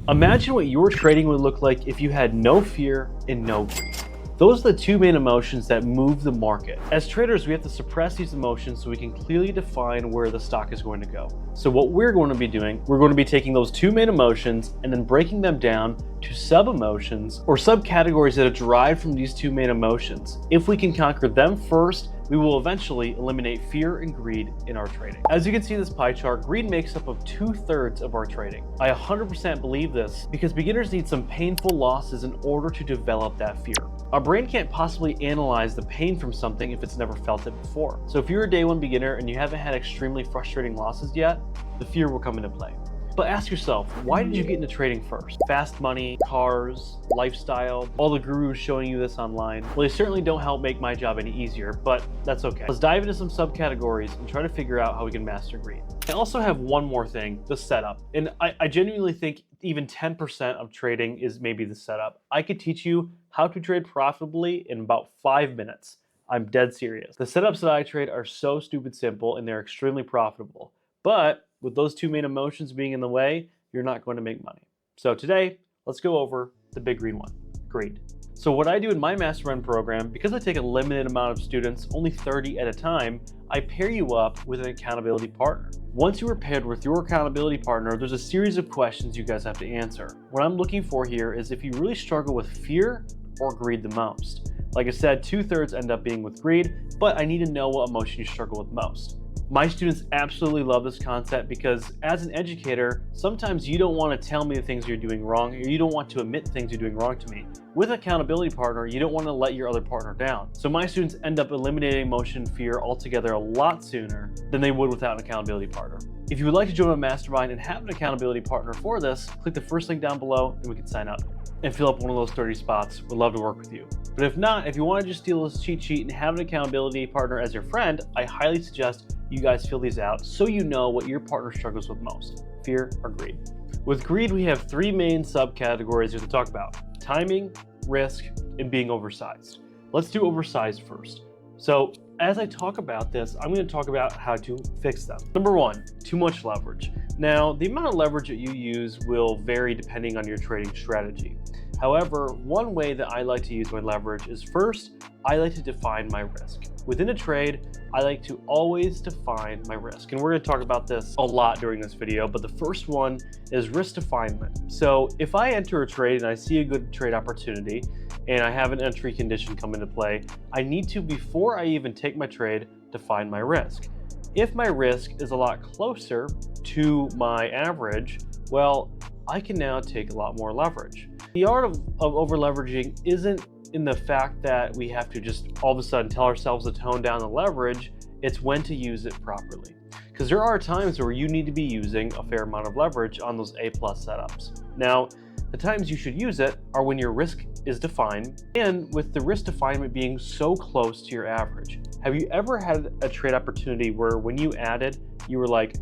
Imagine what your trading would look like if you had no fear and no greed. Those are the two main emotions that move the market. As traders, we have to suppress these emotions so we can clearly define where the stock is going to go. So what we're going to be doing, we're going to be taking those two main emotions and then breaking them down to sub-emotions or subcategories that are derived from these two main emotions. If we can conquer them first, we will eventually eliminate fear and greed in our trading. As you can see in this pie chart, greed makes up of 2/3 of our trading. I 100% believe this because beginners need some painful losses in order to develop that fear. Our brain can't possibly analyze the pain from something if it's never felt it before. So if you're a day one beginner and you haven't had extremely frustrating losses yet, the fear will come into play. But ask yourself, why did you get into trading first? Fast money, cars, lifestyle, all the gurus showing you this online. Well, they certainly don't help make my job any easier, but that's okay. Let's dive into some subcategories and try to figure out how we can master greed. I also have one more thing, the setup. And I genuinely think even 10% of trading is maybe the setup. I could teach you how to trade profitably in about 5 minutes. I'm dead serious. The setups that I trade are so stupid simple and they're extremely profitable. But with those two main emotions being in the way, you're not going to make money. So today, let's go over the big green one, greed. So what I do in my mastermind program, because I take a limited amount of students, only 30 at a time, I pair you up with an accountability partner. Once you are paired with your accountability partner, there's a series of questions you guys have to answer. What I'm looking for here is if you really struggle with fear or greed the most. Like I said, 2/3 end up being with greed, but I need to know what emotion you struggle with most. My students absolutely love this concept because as an educator, sometimes you don't want to tell me the things you're doing wrong, or you don't want to admit things you're doing wrong to me. With an accountability partner, you don't want to let your other partner down. So my students end up eliminating emotion and fear altogether a lot sooner than they would without an accountability partner. If you would like to join my mastermind and have an accountability partner for this, click the first link down below and we can sign up and fill up one of those 30 spots. We'd love to work with you. But if not, if you want to just steal this cheat sheet and have an accountability partner as your friend, I highly suggest you guys fill these out so you know what your partner struggles with most, fear or greed. With greed, we have three main subcategories here to talk about: timing, risk, and being oversized. Let's do oversized first. So as I talk about this, I'm going to talk about how to fix them. Number one, too much leverage. Now, the amount of leverage that you use will vary depending on your trading strategy. However, one way that I like to use my leverage is first, I like to define my risk. Within a trade, I like to always define my risk. And we're going to talk about this a lot during this video, but the first one is risk definement. So if I enter a trade and I see a good trade opportunity and I have an entry condition come into play, I need to, before I even take my trade, define my risk. If my risk is a lot closer to my average, well, I can now take a lot more leverage. The art of over leveraging isn't in the fact that we have to just all of a sudden tell ourselves to tone down the leverage. It's when to use it properly. Because there are times where you need to be using a fair amount of leverage on those A+ setups. Now, the times you should use it are when your risk is defined and with the risk definement being so close to your average. Have you ever had a trade opportunity where when you added, you were like,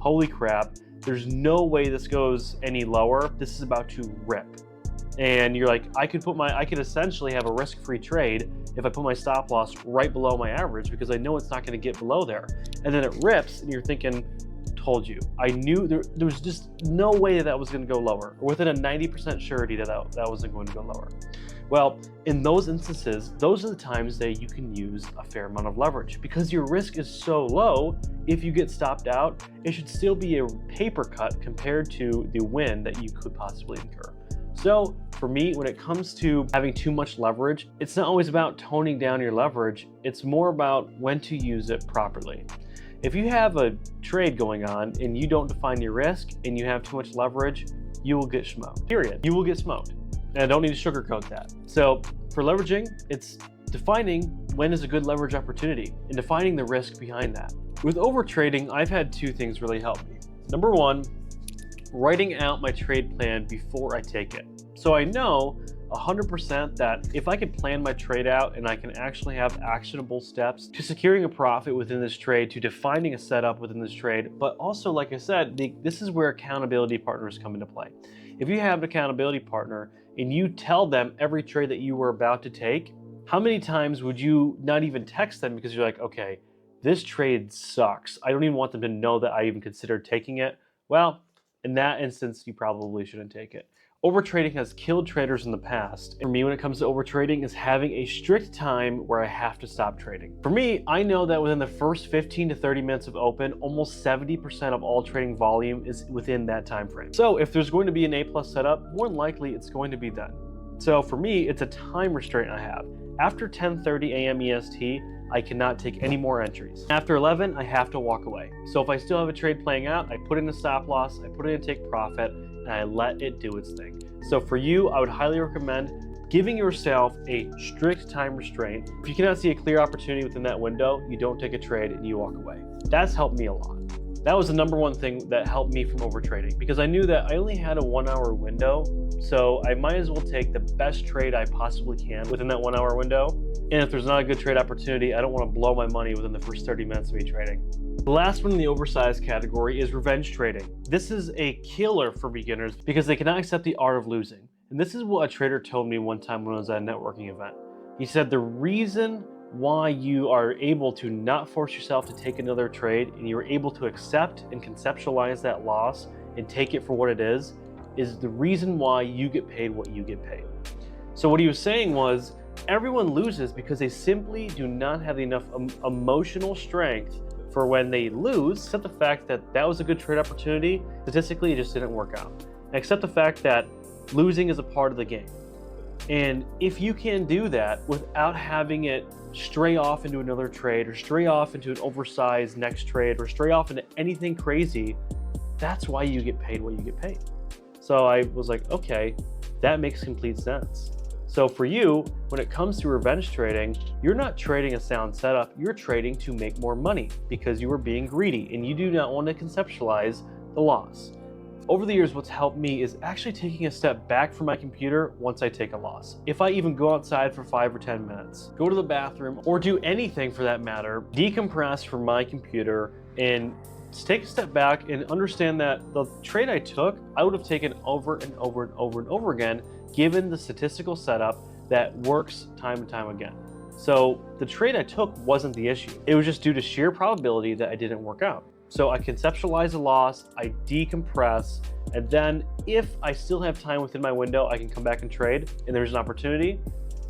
holy crap, there's no way this goes any lower. This is about to rip. And you're like, I could essentially have a risk-free trade if I put my stop loss right below my average because I know it's not going to get below there. And then it rips and you're thinking, told you. I knew there was just no way that was going to go lower, or within a 90% surety that wasn't going to go lower. Well, in those instances, those are the times that you can use a fair amount of leverage because your risk is so low. If you get stopped out, it should still be a paper cut compared to the win that you could possibly incur. So for me, when it comes to having too much leverage, it's not always about toning down your leverage. It's more about when to use it properly. If you have a trade going on and you don't define your risk and you have too much leverage, you will get smoked, period. You will get smoked. And I don't need to sugarcoat that. So for leveraging, it's defining when is a good leverage opportunity and defining the risk behind that. With overtrading, I've had two things really help me. Number one, writing out my trade plan before I take it. So I know 100% that if I can plan my trade out and I can actually have actionable steps to securing a profit within this trade, to defining a setup within this trade, but also, like I said, this is where accountability partners come into play. If you have an accountability partner and you tell them every trade that you were about to take, how many times would you not even text them because you're like, okay, this trade sucks. I don't even want them to know that I even considered taking it. Well, In that instance, you probably shouldn't take it. Overtrading has killed traders in the past. And for me, when it comes to overtrading, is having a strict time where I have to stop trading. For me, I know that within the first 15 to 30 minutes of open, almost 70% of all trading volume is within that time frame. So if there's going to be an A+ setup, more than likely it's going to be then. So for me, it's a time restraint I have. After 10:30 a.m. EST, I cannot take any more entries. After 11, I have to walk away. So if I still have a trade playing out, I put in a stop loss, I put it in take profit, and I let it do its thing. So for you, I would highly recommend giving yourself a strict time restraint. If you cannot see a clear opportunity within that window, you don't take a trade and you walk away. That's helped me a lot. That was the number one thing that helped me from overtrading, because I knew that I only had a 1 hour window, so I might as well take the best trade I possibly can within that 1 hour window. And if there's not a good trade opportunity, I don't want to blow my money within the first 30 minutes of me trading. The last one in the oversized category is revenge trading. This is a killer for beginners because they cannot accept the art of losing. And this is what a trader told me one time when I was at a networking event. He said the reason why you are able to not force yourself to take another trade and you're able to accept and conceptualize that loss and take it for what it is the reason why you get paid what you get paid. So what he was saying was, everyone loses because they simply do not have enough emotional strength for when they lose, except the fact that that was a good trade opportunity. Statistically, it just didn't work out. Except the fact that losing is a part of the game. And if you can do that without having it stray off into another trade or stray off into an oversized next trade or stray off into anything crazy, that's why you get paid what you get paid. So I was like, okay, that makes complete sense. So for you, when it comes to revenge trading, you're not trading a sound setup, you're trading to make more money because you are being greedy and you do not want to conceptualize the loss. Over the years, what's helped me is actually taking a step back from my computer once I take a loss. If I even go outside for 5 or 10 minutes, go to the bathroom, or do anything for that matter, decompress from my computer and take a step back and understand that the trade I took, I would have taken over and over and over and over again, given the statistical setup that works time and time again. So the trade I took wasn't the issue. It was just due to sheer probability that I didn't work out. So I conceptualize a loss, I decompress, and then if I still have time within my window, I can come back and trade, and there's an opportunity,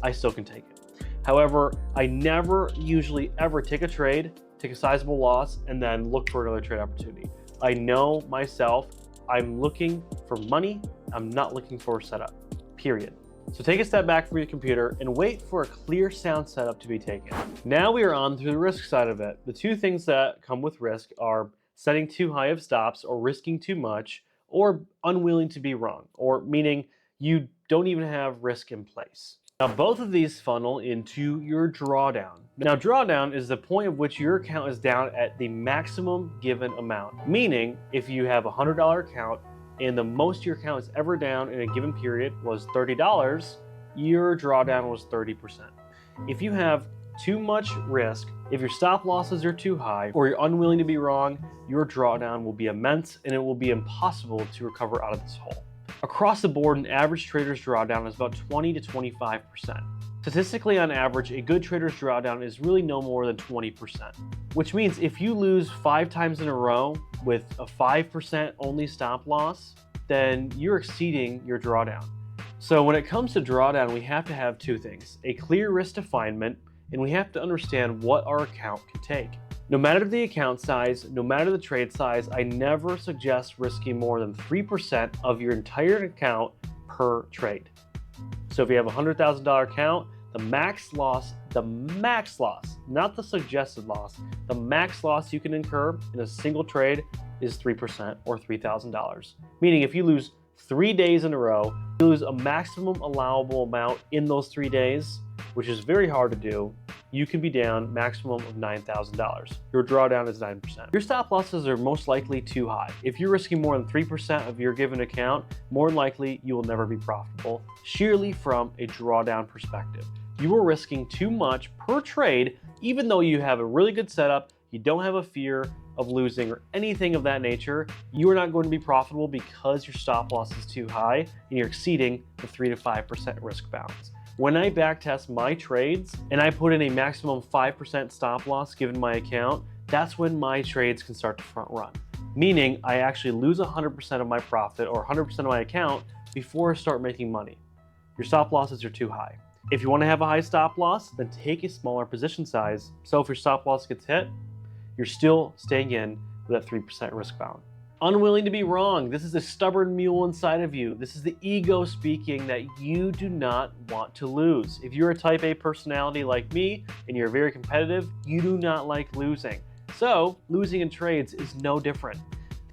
I still can take it. However, I never usually ever take a trade, take a sizable loss, and then look for another trade opportunity. I know myself, I'm looking for money, I'm not looking for a setup, period. So take a step back from your computer and wait for a clear sound setup to be taken. Now we are on to the risk side of it. The two things that come with risk are setting too high of stops or risking too much, or unwilling to be wrong, or meaning you don't even have risk in place. Now both of these funnel into your drawdown. Now drawdown is the point at which your account is down at the maximum given amount. Meaning if you have a $100 account and the most your account is ever down in a given period was $30, your drawdown was 30%. If you have too much risk, if your stop losses are too high, or you're unwilling to be wrong, your drawdown will be immense and it will be impossible to recover out of this hole. Across the board, an average trader's drawdown is about 20 to 25%. Statistically, on average, a good trader's drawdown is really no more than 20%, which means if you lose 5 times in a row with a 5% only stop loss, then you're exceeding your drawdown. So when it comes to drawdown, we have to have two things: a clear risk definement, and we have to understand what our account can take. No matter the account size, no matter the trade size, I never suggest risking more than 3% of your entire account per trade. So if you have a $100,000 account, the max loss, not the suggested loss, the max loss you can incur in a single trade is 3% or $3,000. Meaning if you lose 3 days in a row, you lose a maximum allowable amount in those 3 days, which is very hard to do. You can be down maximum of $9,000. Your drawdown is 9%. Your stop losses are most likely too high. If you're risking more than 3% of your given account, more than likely you will never be profitable, sheerly from a drawdown perspective. You are risking too much per trade, even though you have a really good setup, you don't have a fear of losing or anything of that nature. You are not going to be profitable because your stop loss is too high and you're exceeding the 3 to 5% risk bounds. When I backtest my trades and I put in a maximum 5% stop loss given my account, that's when my trades can start to front run. meaning I actually lose 100% of my profit or 100% of my account before I start making money. Your stop losses are too high. If you want to have a high stop loss, then take a smaller position size. So if your stop loss gets hit, you're still staying in with that 3% risk bound. Unwilling to be wrong. This is a stubborn mule inside of you. This is the ego speaking that you do not want to lose. If you're a type A personality like me and you're very competitive, you do not like losing. So losing in trades is no different.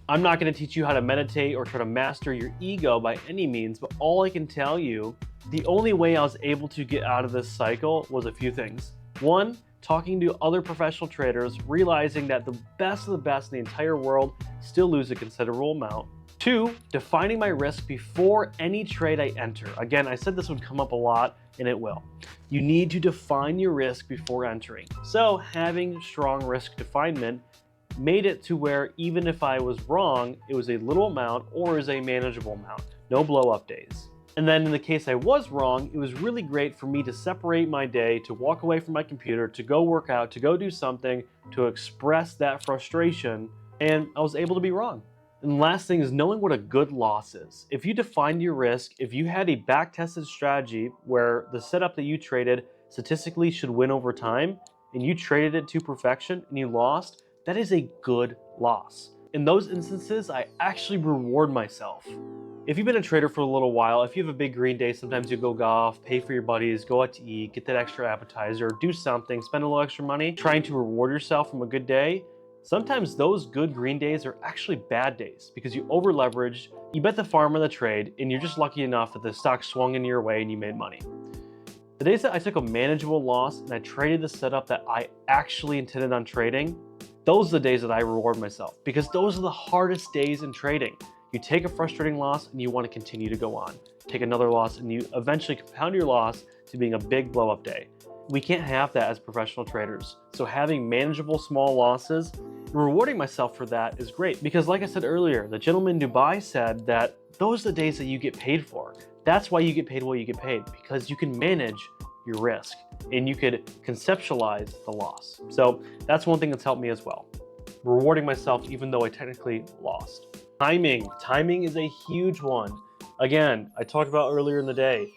I'm not going to teach you how to meditate or try to master your ego by any means, but all I can tell you, the only way I was able to get out of this cycle was a few things. One, talking to other professional traders, realizing that the best of the best in the entire world still lose a considerable amount. Two, defining my risk before any trade I enter. Again, I said this would come up a lot, and it will. You need to define your risk before entering. So having strong risk definement made it to where even if I was wrong, it was a little amount or is a manageable amount. No blow up days. And then in the case I was wrong, it was really great for me to separate my day, to walk away from my computer, to go work out, to go do something, to express that frustration, and I was able to be wrong. And the last thing is knowing what a good loss is. If you defined your risk, if you had a back-tested strategy where the setup that you traded statistically should win over time, and you traded it to perfection and you lost, that is a good loss. In those instances, I actually reward myself. If you've been a trader for a little while, if you have a big green day, sometimes you go golf, pay for your buddies, go out to eat, get that extra appetizer, do something, spend a little extra money, trying to reward yourself from a good day. Sometimes those good green days are actually bad days because you over leveraged, you bet the farm on the trade, and you're just lucky enough that the stock swung in your way and you made money. The days that I took a manageable loss and I traded the setup that I actually intended on trading, those are the days that I reward myself because those are the hardest days in trading. You take a frustrating loss and you want to continue to go on. Take another loss and you eventually compound your loss to being a big blow up day. We can't have that as professional traders. So having manageable small losses and rewarding myself for that is great because like I said earlier, the gentleman in Dubai said that those are the days that you get paid for. That's why you get paid what you get paid because you can manage your risk and you could conceptualize the loss. So that's one thing that's helped me as well. Rewarding myself even though I technically lost. Timing is a huge one. Again, I talked about earlier in the day,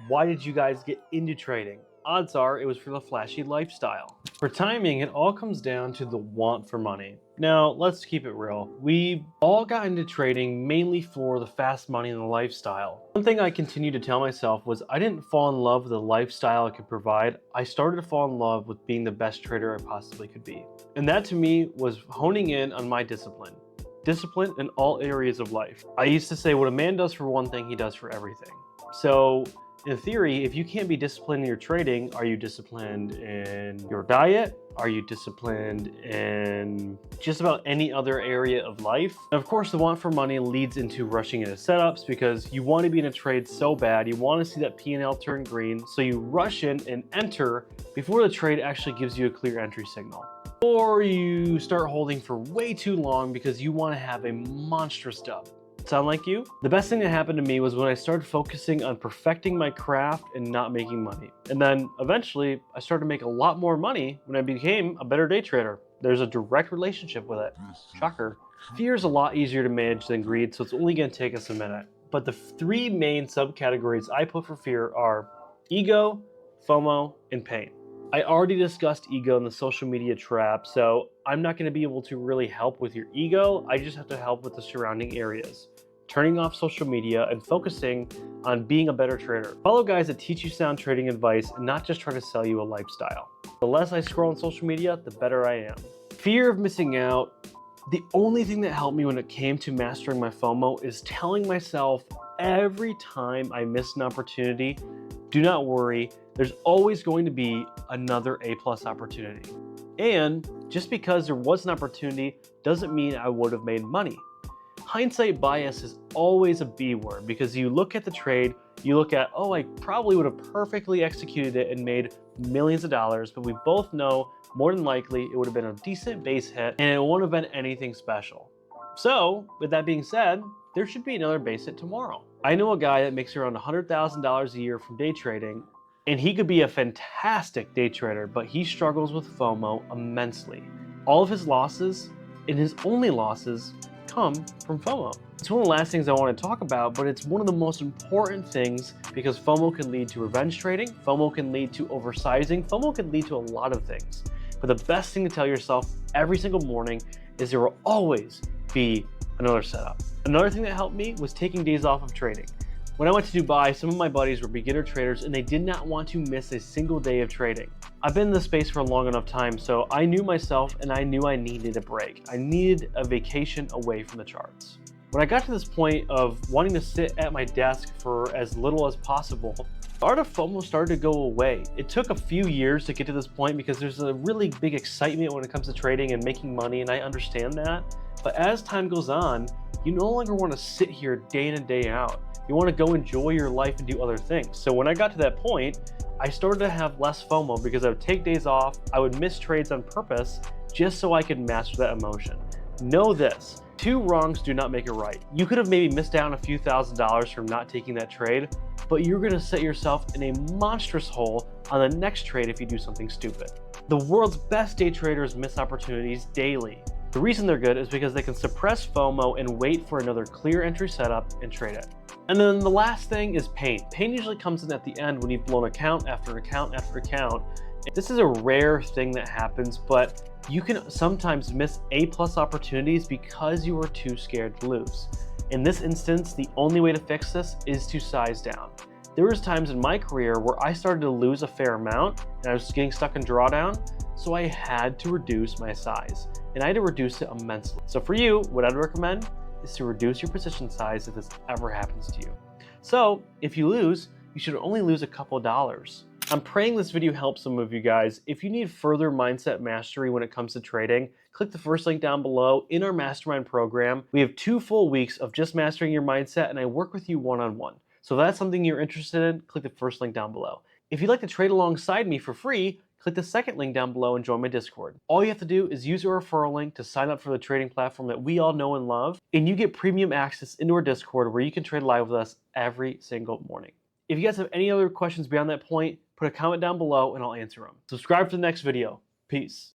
why did you guys get into trading? Odds are it was for the flashy lifestyle. For timing, it all comes down to the want for money. Now, let's keep it real. We all got into trading mainly for the fast money and the lifestyle. One thing I continued to tell myself was I didn't fall in love with the lifestyle it could provide. I started to fall in love with being the best trader I possibly could be. And that to me was honing in on my discipline. Discipline in all areas of life. I used to say what a man does for one thing, he does for everything. So in theory, if you can't be disciplined in your trading, are you disciplined in your diet? Are you disciplined in just about any other area of life? And of course, the want for money leads into rushing into setups because you want to be in a trade so bad. You want to see that P&L turn green. So you rush in and enter before the trade actually gives you a clear entry signal. Or you start holding for way too long because you want to have a monstrous dub. Sound like you? The best thing that happened to me was when I started focusing on perfecting my craft and not making money. And then eventually I started to make a lot more money when I became a better day trader. There's a direct relationship with it. Shocker. Fear is a lot easier to manage than greed, so it's only going to take us a minute. But the three main subcategories I put for fear are ego, FOMO, and pain. I already discussed ego in the social media trap, so I'm not going to be able to really help with your ego. I just have to help with the surrounding areas. Turning off social media and focusing on being a better trader. Follow guys that teach you sound trading advice and not just try to sell you a lifestyle. The less I scroll on social media, the better I am. Fear of missing out. The only thing that helped me when it came to mastering my FOMO is telling myself every time I miss an opportunity, do not worry, there's always going to be another A+ opportunity. And just because there was an opportunity doesn't mean I would have made money. Hindsight bias is always a B word because you look at the trade, you look at, oh, I probably would have perfectly executed it and made millions of dollars, but we both know more than likely it would have been a decent base hit and it wouldn't have been anything special. So with that being said, there should be another base hit tomorrow. I know a guy that makes around $100,000 a year from day trading, and he could be a fantastic day trader, but he struggles with FOMO immensely. All of his losses, and his only losses, come from FOMO. It's one of the last things I want to talk about, but it's one of the most important things because FOMO can lead to revenge trading, FOMO can lead to oversizing, FOMO can lead to a lot of things. But the best thing to tell yourself every single morning is there will always be another setup. Another thing that helped me was taking days off of trading. When I went to Dubai, some of my buddies were beginner traders and they did not want to miss a single day of trading. I've been in this space for a long enough time, so I knew myself and I knew I needed a break. I needed a vacation away from the charts. When I got to this point of wanting to sit at my desk for as little as possible, the art of FOMO started to go away. It took a few years to get to this point because there's a really big excitement when it comes to trading and making money, and I understand that. But as time goes on, you no longer want to sit here day in and day out. You want to go enjoy your life and do other things. So when I got to that point, I started to have less FOMO because I would take days off, I would miss trades on purpose just so I could master that emotion. Know this, 2 wrongs do not make it right. You could have maybe missed out on a few $1,000s from not taking that trade, but you're going to set yourself in a monstrous hole on the next trade if you do something stupid. The world's best day traders miss opportunities daily. The reason they're good is because they can suppress FOMO and wait for another clear entry setup and trade it. And then the last thing is pain. Pain usually comes in at the end when you've blown account after account after account. This is a rare thing that happens, but you can sometimes miss A+ opportunities because you are too scared to lose. In this instance, the only way to fix this is to size down. There was times in my career where I started to lose a fair amount and I was getting stuck in drawdown, so I had to reduce my size. And I had to reduce it immensely. So for you, what I'd recommend is to reduce your position size if this ever happens to you. So if you lose, you should only lose a couple of dollars. I'm praying this video helps some of you guys. If you need further mindset mastery when it comes to trading, click the first link down below. In our mastermind program, we have 2 full weeks of just mastering your mindset, and I work with you one-on-one. So if that's something you're interested in, click the first link down below. If you'd like to trade alongside me for free, click the second link down below and join my Discord. All you have to do is use your referral link to sign up for the trading platform that we all know and love, and you get premium access into our Discord where you can trade live with us every single morning. If you guys have any other questions beyond that point, put a comment down below and I'll answer them. Subscribe for the next video. Peace.